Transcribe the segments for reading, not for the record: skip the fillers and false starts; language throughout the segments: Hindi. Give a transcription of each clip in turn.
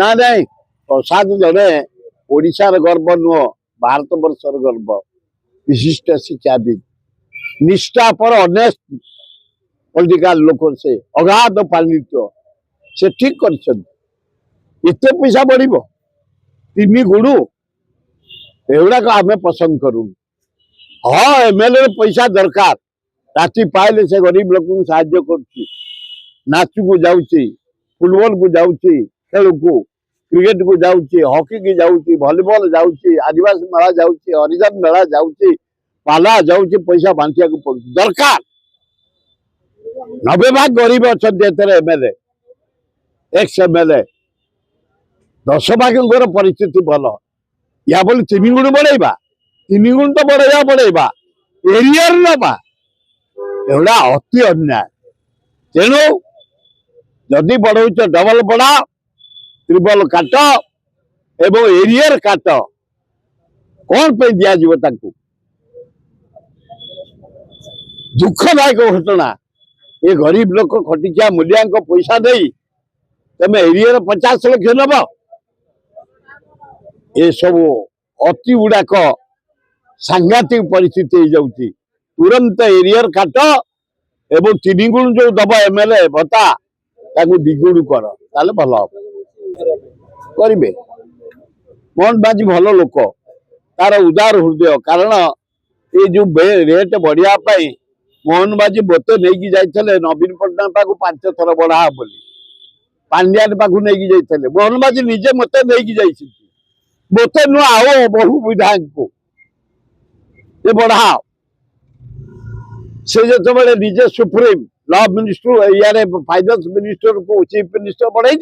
ना नहीं प्रसाद जड़े ओडिशार गर्व नुह भारत वर्षर गर्व विशिष्ट शिक्षाविद निष्ठा पर ऑनेस्ट पॉलिटिकल लोक से अगाध पांडित्य से ठीक कर पैसा बढ़ तीन गुणु एगुड़ाक आम पसंद करूँ हाँ एमएलए पैसा दरकार राति पाइले से गरीब लोक साहाଯ୍य कर नाचु को जाऊँगी फुटबॉल को जाऊँगी खेल को क्रिकेट को जाऊँगी हॉकी की जाऊँगी वॉलीबॉल जाऊँगी आदिवासी मेला जाऊँगी हरिजन मेला जाऊँगी पाला जाऊँगी पैसा बांटिया को पड़ दरकार 90 भाग गरीब अच्छा एमएलए एक्स एमएलए 10 भाग परिस्थिति भल या बोली 3 गुण बढ़ेबा 3 गुण तो बढ़ेबा एरियर नवा एगुड़ा अति अन्याय तेणु जदि बढ़ौच डबल बढ़ा ट्रिपल काट एवं एरियर काट कौन पे दिज्व दुखदायक घटना ये गरीब लोक खटिकिया मूल्या पैसा दे तुम एरियर 50 लाख नब ये सब अति गुड़ाक सांघातिक परिस्थिति हो जाऊँगी तुरंत एरियर काट एवं 3 गुण जो दब एमएलए भत्ता ताकू 2 गुण कर ताले भल करेंगे मोहन बाजी भल लोक तार उदार हृदय कारण ये जो रेट बढ़िया मोहन बाजी मत नहीं जाते नवीन पट्टनायक पाक 5 थर बढ़ा बोली पांड्यान पाक नहीं जाते मोहन बाजी निजे मत नहीं मत नु आओ बहु विधायक को ये बढ़ा से जो निजे सुप्रीम लॉ मिनिस्टर यार फाइनेंस मिनिस्टर को चीफ मिनिस्टर बढ़ाई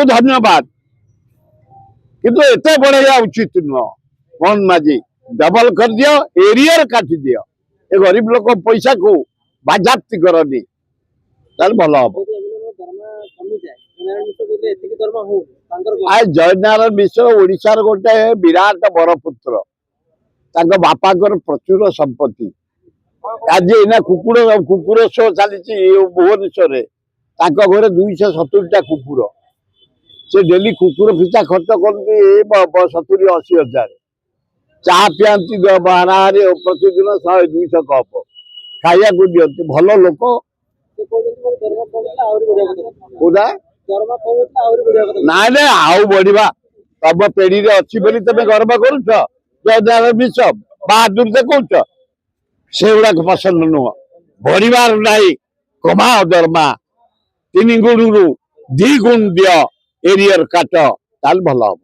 धन्यवाद किंतु एते बढ़ाया उचित नुह मोहन माझी डबल कर दियो एरियर काटी दियो ए गरीब लोक पैसा को बाजाप्ति करनी भल हम आज जयनारायण मिश्र ओडिशार गोटे विराट बरपुत्र बापा प्रचुर संपत्ति आज इना कुकुर शो चली भुवनेश्वर घरे 270 कुकुर से डेली कुकुर फिसा खर्च कर 70-80 हजार चाह पियांती बारे प्रतिदिन 100-200 कप खाया को दिखती भल लोक ना आउ बढ़ा तम पेढ़ी अच्छी बोली तुम गर्व करुच मिश्र बहादुर देखुच से गुड़ाक पसंद नुह बढ़िबार नहीं कमाओ दरमा 3 गुण रु 2 गुण दियो एरियर काट भल हम।